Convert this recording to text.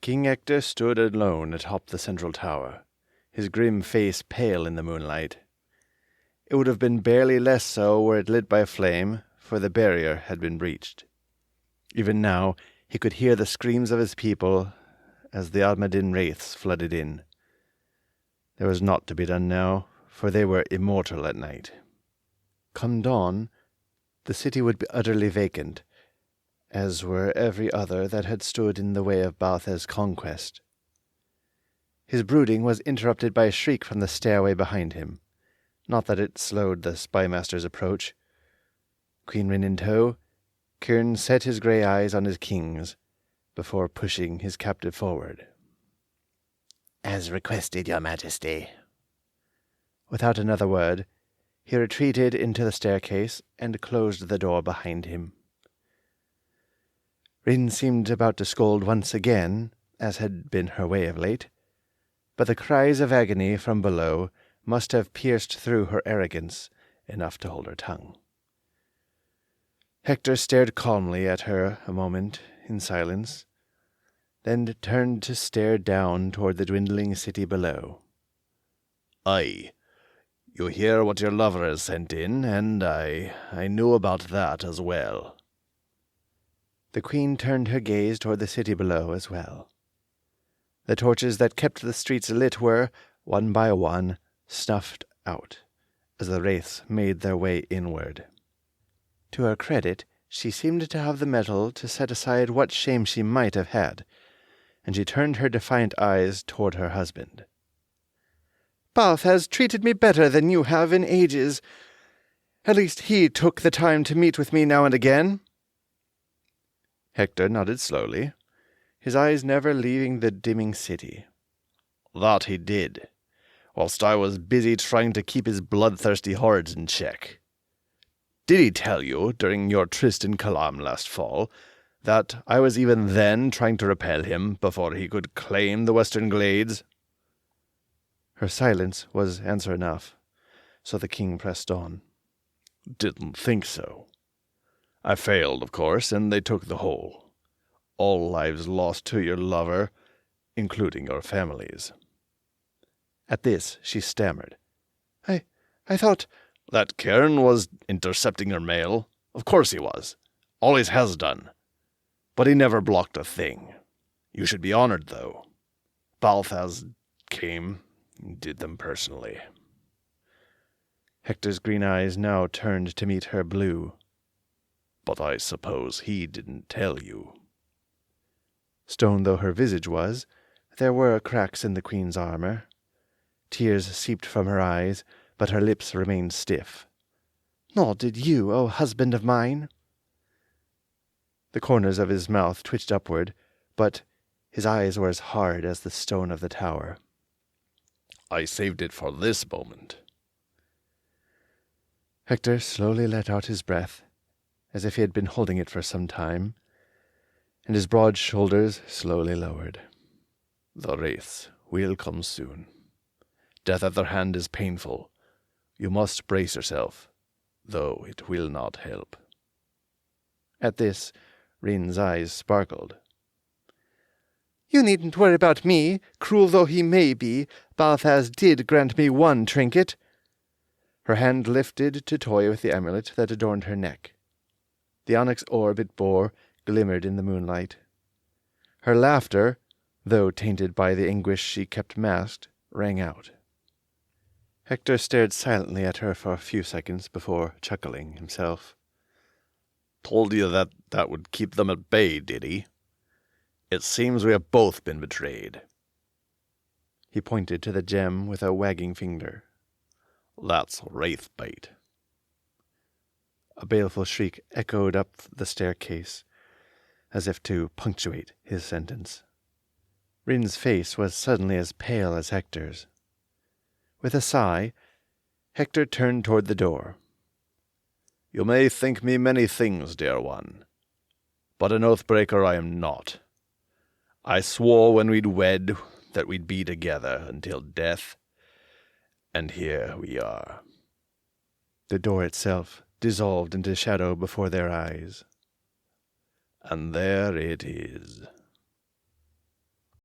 King Hector stood alone atop the central tower, his grim face pale in the moonlight. It would have been barely less so were it lit by a flame, for the barrier had been breached. Even now he could hear the screams of his people as the Almadin wraiths flooded in. There was naught to be done now, for they were immortal at night. Come dawn, the city would be utterly vacant, as were every other that had stood in the way of Baltha's conquest. His brooding was interrupted by a shriek from the stairway behind him. Not that it slowed the spymaster's approach. Queen Rin in tow, Kern set his grey eyes on his king's, before pushing his captive forward. "As requested, your majesty." Without another word, he retreated into the staircase and closed the door behind him. Rin seemed about to scold once again, as had been her way of late, but the cries of agony from below must have pierced through her arrogance enough to hold her tongue. Hector stared calmly at her a moment in silence, then turned to stare down toward the dwindling city below. "Aye, you hear what your lover has sent in, and I knew about that as well." The queen turned her gaze toward the city below as well. The torches that kept the streets lit were, one by one, snuffed out, as the wraiths made their way inward. To her credit, she seemed to have the mettle to set aside what shame she might have had, and she turned her defiant eyes toward her husband. "Balth has treated me better than you have in ages. At least he took the time to meet with me now and again." Hector nodded slowly, his eyes never leaving the dimming city. "That he did, whilst I was busy trying to keep his bloodthirsty hordes in check. Did he tell you, during your tryst in Kalam last fall, that I was even then trying to repel him before he could claim the Western Glades?" Her silence was answer enough, so the king pressed on. "Didn't think so. I failed, of course, and they took the whole. All lives lost to your lover, including your families." At this she stammered. I thought—" "That Cairn was intercepting your mail? Of course he was. Always has done. But he never blocked a thing. You should be honored, though. Balthaz came and did them personally." Hector's green eyes now turned to meet her blue. "But I suppose he didn't tell you." Stone though her visage was, there were cracks in the queen's armor. Tears seeped from her eyes, but her lips remained stiff. "Nor did you, O husband of mine." The corners of his mouth twitched upward, but his eyes were as hard as the stone of the tower. "I saved it for this moment." Hector slowly let out his breath, as if he had been holding it for some time, and his broad shoulders slowly lowered. "The wraiths will come soon. Death at their hand is painful. You must brace yourself, though it will not help." At this, Rin's eyes sparkled. "You needn't worry about me. Cruel though he may be, Balthaz did grant me one trinket." Her hand lifted to toy with the amulet that adorned her neck. The onyx orb it bore glimmered in the moonlight. Her laughter, though tainted by the anguish she kept masked, rang out. Hector stared silently at her for a few seconds before chuckling himself. "Told you that would keep them at bay, did he? It seems we have both been betrayed." He pointed to the gem with a wagging finger. "That's wraith bait." A baleful shriek echoed up the staircase, as if to punctuate his sentence. Rin's face was suddenly as pale as Hector's. With a sigh, Hector turned toward the door. "You may think me many things, dear one, but an oath-breaker I am not. I swore when we'd wed that we'd be together until death, and here we are." The door itself dissolved into shadow before their eyes. "And there it is."